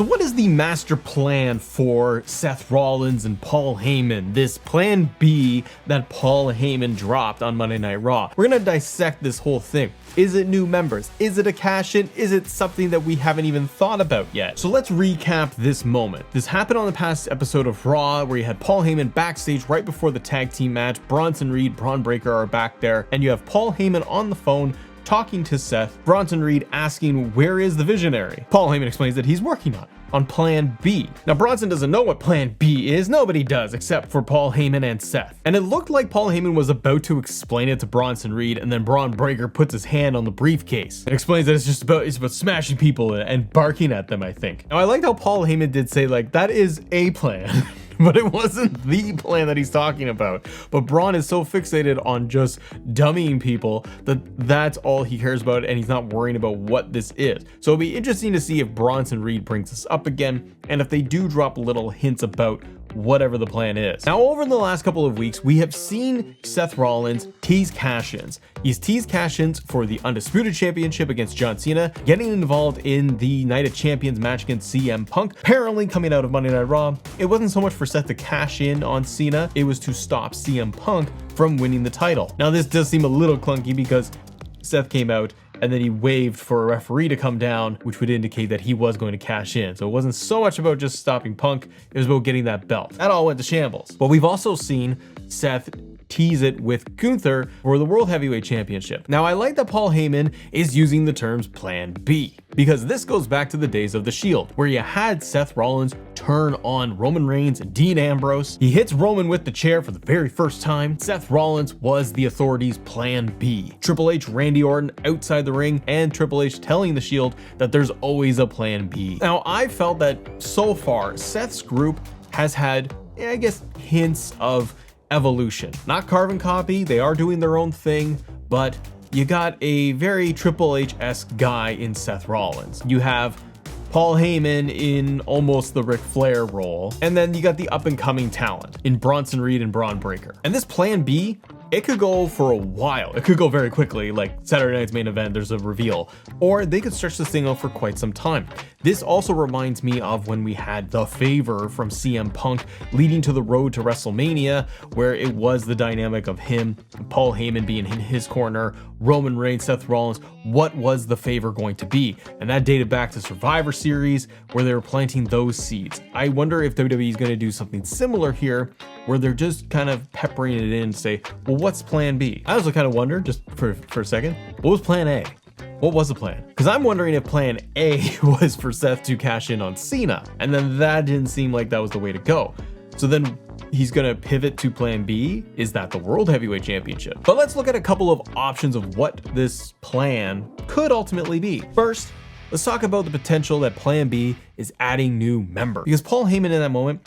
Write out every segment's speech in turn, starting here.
So what is the master plan for Seth Rollins and Paul Heyman? This plan B that Paul Heyman dropped on Monday Night Raw. We're gonna dissect this whole thing. Is it new members? Is it a cash in? Is it something that we haven't even thought about yet? So let's recap this moment. This happened on the past episode of Raw where you had Paul Heyman backstage right before the tag team match. Bronson Reed, Braun Breaker are back there, and you have Paul Heyman on the phone talking to Seth. Bronson Reed asking, where is the visionary? Paul Heyman explains that he's working on plan B. Now Bronson doesn't know what plan B is. Nobody does except for Paul Heyman and Seth. And it looked like Paul Heyman was about to explain it to Bronson Reed, and then Braun Breaker puts his hand on the briefcase and explains that it's about smashing people and barking at them, I think. Now I liked how Paul Heyman did say like, that is a plan. But it wasn't the plan that he's talking about. But Braun is so fixated on just dummying people that that's all he cares about, and he's not worrying about what this is. So it'll be interesting to see if Bronson Reed brings this up again, and if they do drop little hints about whatever the plan is. Now, over the last couple of weeks, we have seen Seth Rollins tease cash-ins. He's teased cash-ins for the Undisputed Championship against John Cena, getting involved in the Night of Champions match against CM Punk. Apparently, coming out of Monday Night Raw, it wasn't so much for Seth to cash in on Cena, it was to stop CM Punk from winning the title. Now, this does seem a little clunky because Seth came out and then he waved for a referee to come down, which would indicate that he was going to cash in. So it wasn't so much about just stopping Punk, it was about getting that belt. That all went to shambles. But we've also seen Seth tease it with Gunther for the World Heavyweight Championship. Now I like that Paul Heyman is using the terms Plan B, because this goes back to the days of the Shield, where you had Seth Rollins turn on Roman Reigns and Dean Ambrose. He hits Roman with the chair for the very first time. Seth Rollins was the Authority's Plan B. Triple H, Randy Orton outside the ring, and Triple H telling the Shield that there's always a Plan B. Now I felt that so far Seth's group has had, I guess, hints of evolution. Not carbon copy, they are doing their own thing, but you got a very Triple H-esque guy in Seth Rollins. You have Paul Heyman in almost the Ric Flair role, and then you got the up-and-coming talent in Bronson Reed and Braun Breaker. And this Plan B, it could go for a while. It could go very quickly, like Saturday night's main event, there's a reveal, or they could stretch this thing out for quite some time. This also reminds me of when we had The Favor from CM Punk leading to the road to WrestleMania, where it was the dynamic of him, Paul Heyman being in his corner, Roman Reigns, Seth Rollins. What was The Favor going to be? And that dated back to Survivor Series, where they were planting those seeds. I wonder if WWE is going to do something similar here, where they're just kind of peppering it in to say, well, what's Plan B? I also kind of wonder, just for a second, what was Plan A? What was the plan? Because I'm wondering if Plan A was for Seth to cash in on Cena, and then that didn't seem like that was the way to go. So then he's gonna pivot to Plan B. Is that the World Heavyweight Championship? But let's look at a couple of options of what this plan could ultimately be. First, let's talk about the potential that Plan B is adding new members, because Paul Heyman in that moment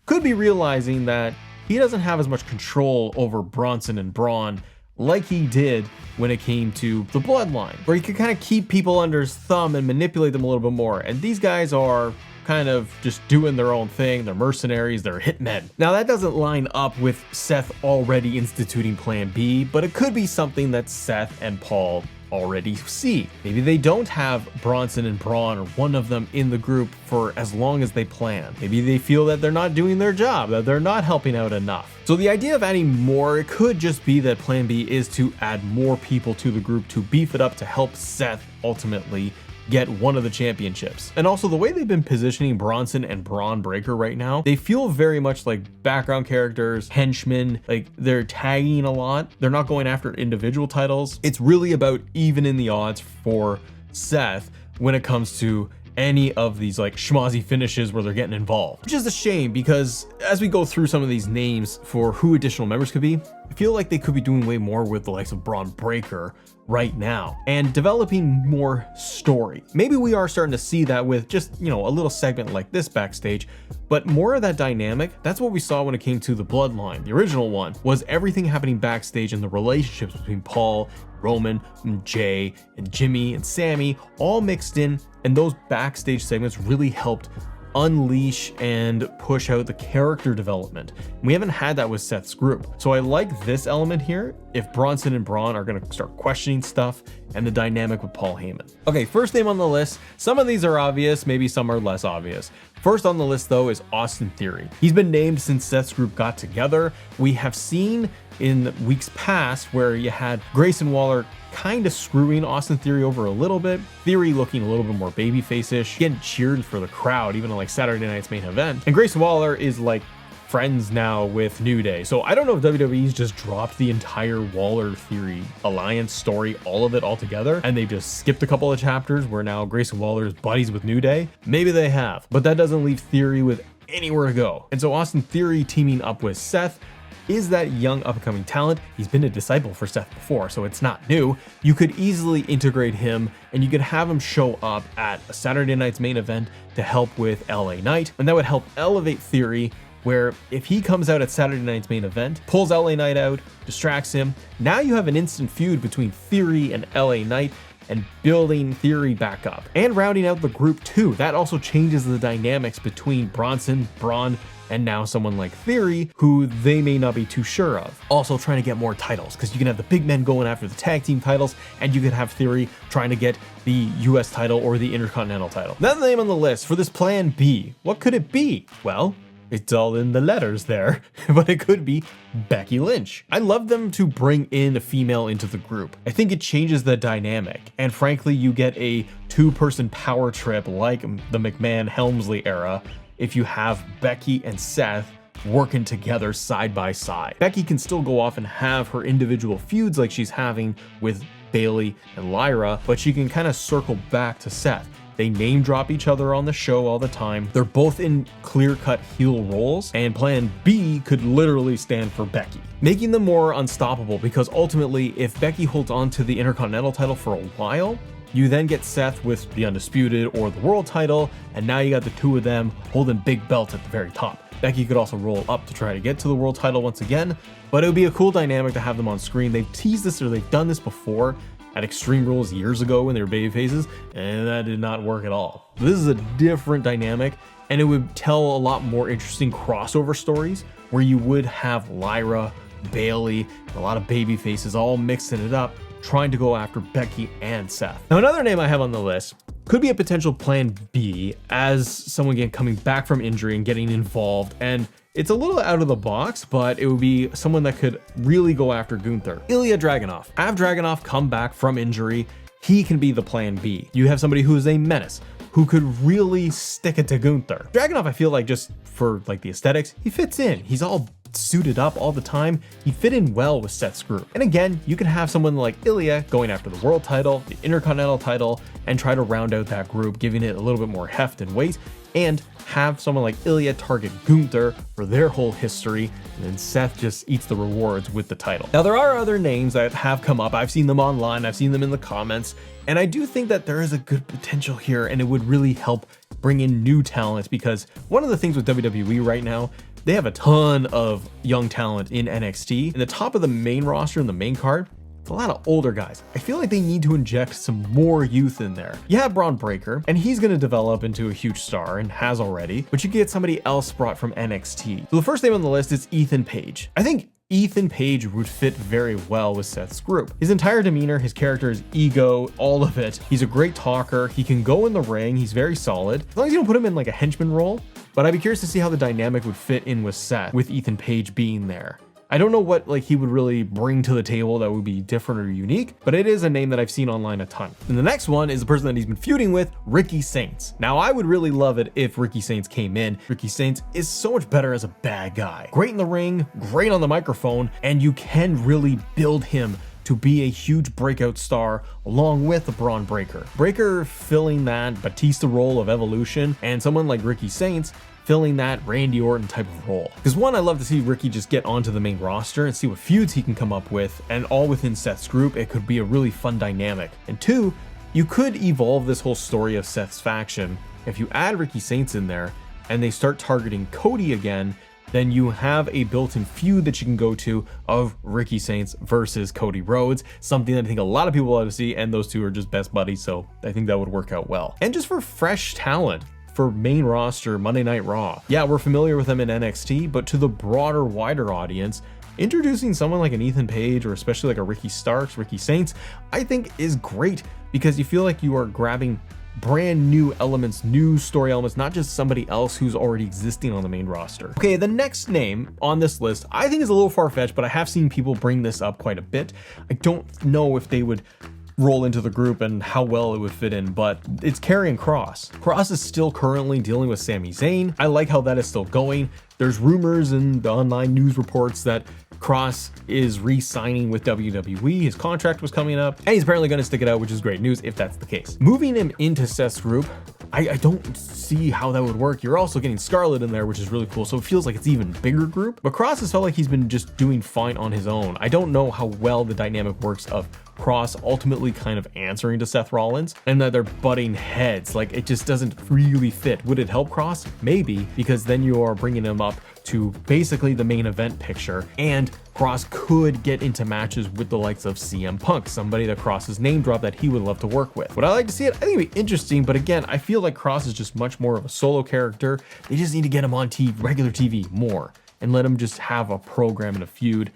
could be realizing that he doesn't have as much control over Bronson and Braun like he did when it came to the Bloodline, where he could kind of keep people under his thumb and manipulate them a little bit more. And these guys are kind of just doing their own thing. They're mercenaries, they're hitmen. Now that doesn't line up with Seth already instituting Plan B, but it could be something that Seth and Paul already see. Maybe they don't have Bronson and Braun or one of them in the group for as long as they plan. Maybe they feel that they're not doing their job, that they're not helping out enough. So the idea of adding more, it could just be that Plan B is to add more people to the group to beef it up to help Seth ultimately get one of the championships. And also the way they've been positioning Bronson and Braun Breaker right now, they feel very much like background characters, henchmen, like they're tagging a lot. They're not going after individual titles. It's really about evening the odds for Seth when it comes to any of these like schmozzy finishes where they're getting involved, which is a shame, because as we go through some of these names for who additional members could be, I feel like they could be doing way more with the likes of Braun Breaker right now and developing more story. Maybe we are starting to see that with just, a little segment like this backstage, but more of that dynamic. That's what we saw when it came to the Bloodline. The original one was everything happening backstage and the relationships between Paul, Roman, and Jay, and Jimmy, and Sammy all mixed in, and those backstage segments really helped unleash and push out the character development. We haven't had that with Seth's group. So I like this element here. If Bronson and Braun are going to start questioning stuff and the dynamic with Paul Heyman. Okay, first name on the list. Some of these are obvious, maybe some are less obvious. First on the list though is Austin Theory. He's been named since Seth's group got together. We have seen in weeks past where you had Grayson Waller kind of screwing Austin Theory over a little bit. Theory looking a little bit more babyface-ish, getting cheered for the crowd, even on like Saturday night's main event. And Grayson Waller is like friends now with New Day. So I don't know if WWE's just dropped the entire Waller Theory alliance story, all of it all together, and they just skipped a couple of chapters where now Grayson Waller is buddies with New Day. Maybe they have, but that doesn't leave Theory with anywhere to go. And so Austin Theory teaming up with Seth is that young up-and-coming talent. He's been a disciple for Seth before, so it's not new. You could easily integrate him, and you could have him show up at a Saturday night's main event to help with LA Knight, and that would help elevate Theory, where if he comes out at Saturday night's main event, pulls LA Knight out, distracts him, now you have an instant feud between Theory and LA Knight, and building Theory back up. And rounding out the group too, that also changes the dynamics between Bronson, Braun, and now someone like Theory, who they may not be too sure of. Also trying to get more titles, because you can have the big men going after the tag team titles, and you could have Theory trying to get the US title or the Intercontinental title. That's the name on the list for this plan B. What could it be? Well, it's all in the letters there, but it could be Becky Lynch. I love them to bring in a female into the group. I think it changes the dynamic, and frankly, you get a two-person power trip like the McMahon-Helmsley era if you have Becky and Seth working together side by side. Becky can still go off and have her individual feuds like she's having with Bayley and Lyra, but she can kind of circle back to Seth. They name drop each other on the show all the time. They're both in clear-cut heel roles, and plan B could literally stand for Becky, making them more unstoppable, because ultimately, if Becky holds on to the Intercontinental title for a while, you then get Seth with the Undisputed or the World title, and now you got the two of them holding big belts at the very top. Becky could also roll up to try to get to the World title once again, but it would be a cool dynamic to have them on screen. They've teased this, or they've done this before at Extreme Rules years ago when they were babyfaces, and that did not work at all. This is a different dynamic, and it would tell a lot more interesting crossover stories where you would have Lyra, Bayley, and a lot of babyfaces all mixing it up, trying to go after Becky and Seth. Now, another name I have on the list could be a potential plan B, as someone again coming back from injury and getting involved, and it's a little out of the box, but it would be someone that could really go after Gunther. Ilia Dragunov. Have Dragunov come back from injury, he can be the plan B. You have somebody who is a menace, who could really stick it to Gunther. Dragunov, I feel like, just for like the aesthetics, he fits in. He's all suited up all the time. He'd fit in well with Seth's group. And again, you could have someone like Ilia going after the World title, the Intercontinental title, and try to round out that group, giving it a little bit more heft and weight, and have someone like Ilia target Gunther for their whole history, and then Seth just eats the rewards with the title. Now, there are other names that have come up. I've seen them online, I've seen them in the comments, and I do think that there is a good potential here, and it would really help bring in new talent, because one of the things with WWE right now, they have a ton of young talent in NXT. In the top of the main roster and the main card, it's a lot of older guys. I feel like they need to inject some more youth in there. You have Braun Breaker, and he's gonna develop into a huge star and has already, but you get somebody else brought from NXT. So the first name on the list is Ethan Page. I think Ethan Page would fit very well with Seth's group. His entire demeanor, his character, his ego, all of it. He's a great talker. He can go in the ring. He's very solid. As long as you don't put him in like a henchman role, but I'd be curious to see how the dynamic would fit in with Seth, with Ethan Page being there. I don't know what like he would really bring to the table that would be different or unique, but it is a name that I've seen online a ton. And the next one is the person that he's been feuding with, Ricky Saints. Now, I would really love it if Ricky Saints came in. Ricky Saints is so much better as a bad guy. Great in the ring, great on the microphone, and you can really build him to be a huge breakout star along with Braun Breaker. Breaker filling that Batista role of Evolution, and someone like Ricky Saints filling that Randy Orton type of role. Because one, I love to see Ricky just get onto the main roster and see what feuds he can come up with, and all within Seth's group. It could be a really fun dynamic. And two, you could evolve this whole story of Seth's faction. If you add Ricky Saints in there and they start targeting Cody again, then you have a built-in feud that you can go to of Ricky Saints versus Cody Rhodes, something that I think a lot of people want to see, and those two are just best buddies, so I think that would work out well. And just for fresh talent, for main roster Monday Night Raw. Yeah, we're familiar with them in NXT, but to the broader, wider audience, introducing someone like an Ethan Page or especially like a Ricky Starks, Ricky Saints, I think is great because you feel like you are grabbing brand new elements, new story elements, not just somebody else who's already existing on the main roster. Okay, the next name on this list I think is a little far-fetched, but I have seen people bring this up quite a bit. I don't know if they would roll into the group and how well it would fit in, but it's Karrion Kross. Kross is still currently dealing with Sami Zayn. I like how that is still going. There's rumors and online news reports that Kross is re-signing with WWE. His contract was coming up and he's apparently going to stick it out, which is great news if that's the case. Moving him into Seth's group, I don't see how that would work. You're also getting Scarlett in there, which is really cool. So it feels like it's even bigger group, but Kross has felt like he's been just doing fine on his own. I don't know how well the dynamic works of Kross ultimately kind of answering to Seth Rollins and that they're butting heads. Like it just doesn't really fit. Would it help Kross? Maybe, because then you are bringing him up to basically the main event picture, and Kross could get into matches with the likes of CM Punk, somebody that Kross's name dropped that he would love to work with. Would I like to see it? I think it'd be interesting, but again, I feel like Kross is just much more of a solo character. They just need to get him on TV, regular TV more, and let him just have a program and a feud,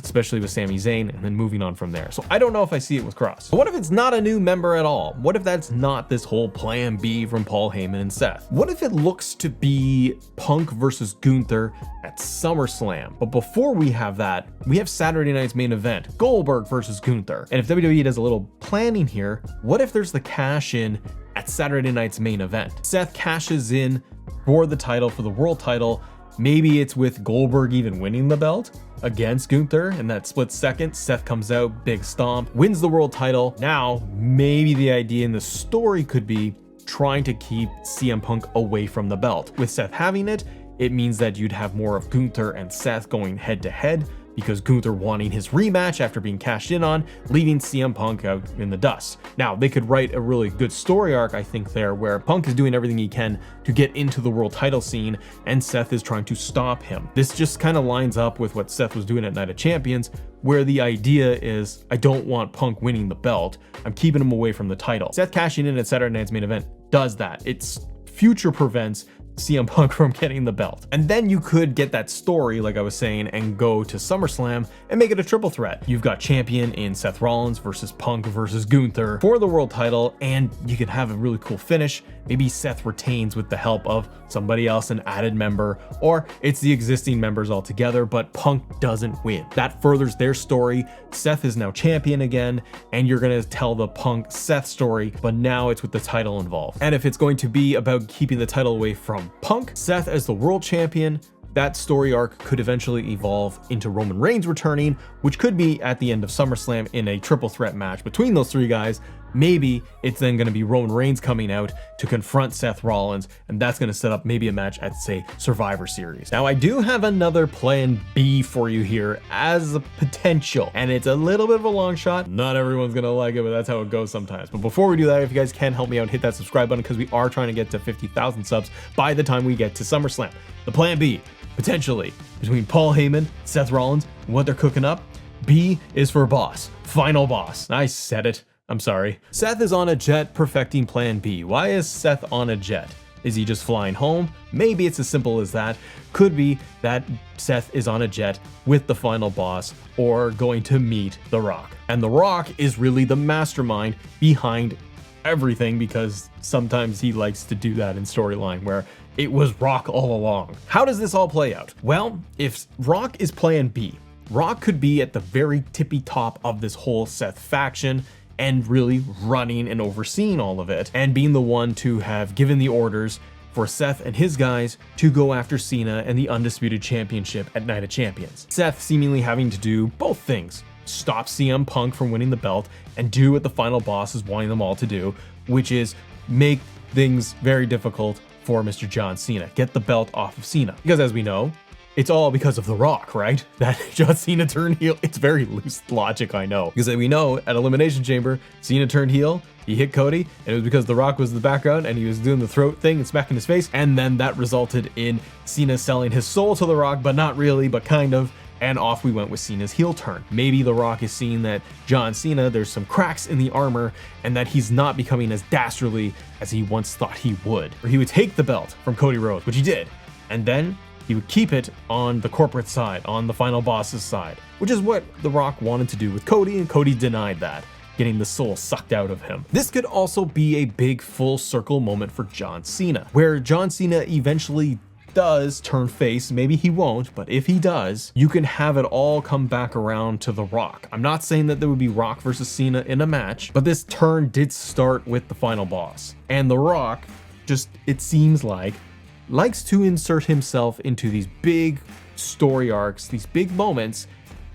especially with Sami Zayn, and then moving on from there. So I don't know if I see it with Kross. But what if it's not a new member at all? What if that's not this whole plan B from Paul Heyman and Seth? What if it looks to be Punk versus Gunther at SummerSlam? But before we have that, we have Saturday night's main event, Goldberg versus Gunther. And if WWE does a little planning here, what if there's the cash in at Saturday night's main event? Seth cashes in for the title, for the world title. Maybe it's with Goldberg even winning the belt against Gunther in that split second. Seth comes out, big stomp, wins the world title. Now, maybe the idea in the story could be trying to keep CM Punk away from the belt. With Seth having it, it means that you'd have more of Gunther and Seth going head to head, because Gunther wanting his rematch after being cashed in on, leaving CM Punk out in the dust. Now, they could write a really good story arc, I think, there, where Punk is doing everything he can to get into the world title scene, and Seth is trying to stop him. This just kind of lines up with what Seth was doing at Night of Champions, where the idea is, I don't want Punk winning the belt, I'm keeping him away from the title. Seth cashing in at Saturday Night's main event does that. It's future prevents CM Punk from getting the belt. And then you could get that story, like I was saying, and go to SummerSlam and make it a triple threat. You've got champion in Seth Rollins versus Punk versus Gunther for the world title, and you can have a really cool finish. Maybe Seth retains with the help of somebody else, an added member, or it's the existing members altogether, but Punk doesn't win. That furthers their story. Seth is now champion again, and you're gonna tell the Punk Seth story, but now it's with the title involved. And if it's going to be about keeping the title away from Punk, Seth as the world champion, that story arc could eventually evolve into Roman Reigns returning, which could be at the end of SummerSlam in a triple threat match between those three guys. Maybe it's then going to be Roman Reigns coming out to confront Seth Rollins, and that's going to set up maybe a match at, say, Survivor Series. Now, I do have another plan B for you here as a potential, and it's a little bit of a long shot. Not everyone's going to like it, but that's how it goes sometimes. But before we do that, if you guys can help me out, hit that subscribe button, because we are trying to get to 50,000 subs by the time we get to SummerSlam. The plan B, potentially, between Paul Heyman, Seth Rollins, what they're cooking up. B is for boss, final boss. I said it. I'm sorry. Seth is on a jet perfecting plan B. Why is Seth on a jet? Is he just flying home? Maybe it's as simple as that. Could be that Seth is on a jet with the final boss or going to meet The Rock. And The Rock is really the mastermind behind everything, because sometimes he likes to do that in storyline where it was Rock all along. How does this all play out? Well, if Rock is plan B, Rock could be at the very tippy top of this whole Seth faction and really running and overseeing all of it, and being the one to have given the orders for Seth and his guys to go after Cena and the Undisputed Championship at Night of Champions. Seth seemingly having to do both things: stop CM Punk from winning the belt and do what the final boss is wanting them all to do, which is make things very difficult for Mr. John Cena. Get the belt off of Cena. Because as we know, it's all because of The Rock, right? That John Cena turned heel. It's very loose logic, I know. Because we know at Elimination Chamber, Cena turned heel, he hit Cody, and it was because The Rock was in the background and he was doing the throat thing and smacking his face. And then that resulted in Cena selling his soul to The Rock, but not really, but kind of. And off we went with Cena's heel turn. Maybe The Rock is seeing that John Cena, there's some cracks in the armor, and that he's not becoming as dastardly as he once thought he would. Or he would take the belt from Cody Rhodes, which he did, and then he would keep it on the corporate side, on the final boss's side, which is what The Rock wanted to do with Cody, and Cody denied that, getting the soul sucked out of him. This could also be a big full circle moment for John Cena, where John Cena eventually does turn face. Maybe he won't, but if he does, you can have it all come back around to The Rock. I'm not saying that there would be Rock versus Cena in a match, but this turn did start with the final boss. And The Rock, just, it seems like, likes to insert himself into these big story arcs, these big moments,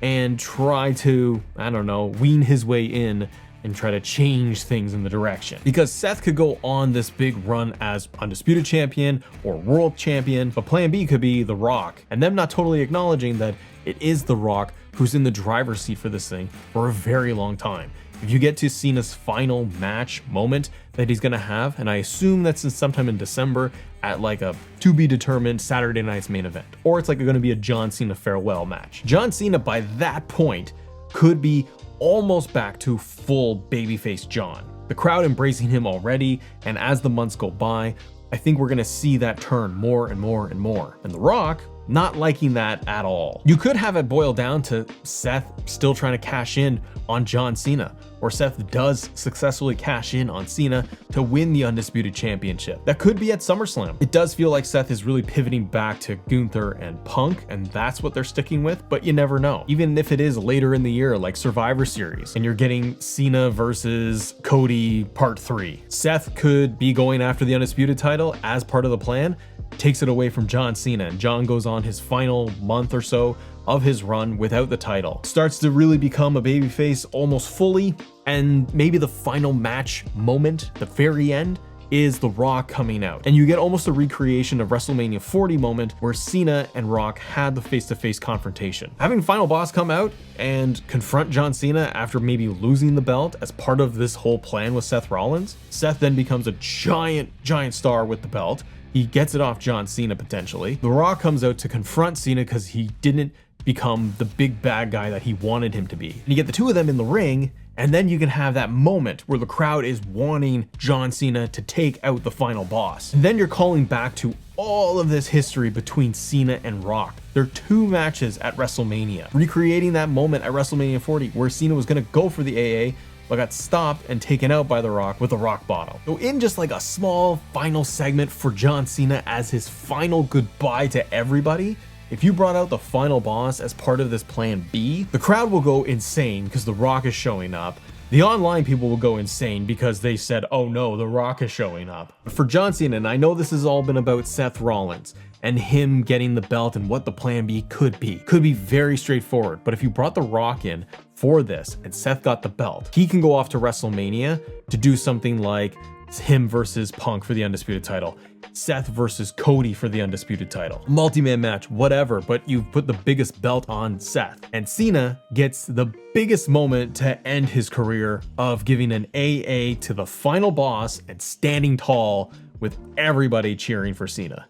and try to, I don't know, wean his way in and try to change things in the direction. Because Seth could go on this big run as Undisputed Champion or World Champion, but plan B could be The Rock, and them not totally acknowledging that it is The Rock who's in the driver's seat for this thing for a very long time. If you get to Cena's final match moment that he's gonna have, and I assume that's sometime in December at like a to be determined Saturday night's main event, or it's like gonna be a John Cena farewell match. John Cena by that point could be almost back to full babyface John. The crowd embracing him already, and as the months go by, I think we're gonna see that turn more and more and more. And The Rock, not liking that at all. You could have it boil down to Seth still trying to cash in on John Cena, or Seth does successfully cash in on Cena to win the Undisputed Championship. That could be at SummerSlam. It does feel like Seth is really pivoting back to Gunther and Punk, and that's what they're sticking with, but you never know. Even if it is later in the year, like Survivor Series, and you're getting Cena versus Cody Part 3. Seth could be going after the Undisputed title as part of the plan, takes it away from John Cena, and John goes on his final month or so of his run without the title. Starts to really become a babyface almost fully, and maybe the final match moment, the very end, is The Rock coming out. And you get almost a recreation of WrestleMania 40 moment where Cena and Rock had the face-to-face confrontation. Having Final Boss come out and confront John Cena after maybe losing the belt as part of this whole plan with Seth Rollins, Seth then becomes a giant star with the belt. He gets it off John Cena potentially. The Rock comes out to confront Cena because he didn't become the big bad guy that he wanted him to be. And you get the two of them in the ring, and then you can have that moment where the crowd is wanting John Cena to take out the final boss. And then you're calling back to all of this history between Cena and Rock. There are two matches at WrestleMania, recreating that moment at WrestleMania 40 where Cena was gonna go for the AA, but got stopped and taken out by The Rock with the Rock Bottom. So in just like a small final segment for John Cena as his final goodbye to everybody, if you brought out the final boss as part of this plan B, the crowd will go insane because The Rock is showing up. The online people will go insane because they said, oh no, The Rock is showing up. But for John Cena, and I know this has all been about Seth Rollins and him getting the belt and what the plan B could be very straightforward. But if you brought The Rock in for this and Seth got the belt, he can go off to WrestleMania to do something like him versus Punk for the Undisputed title, Seth versus Cody for the Undisputed title, multi-man match, whatever, but you've put the biggest belt on Seth. And Cena gets the biggest moment to end his career of giving an AA to the final boss and standing tall with everybody cheering for Cena.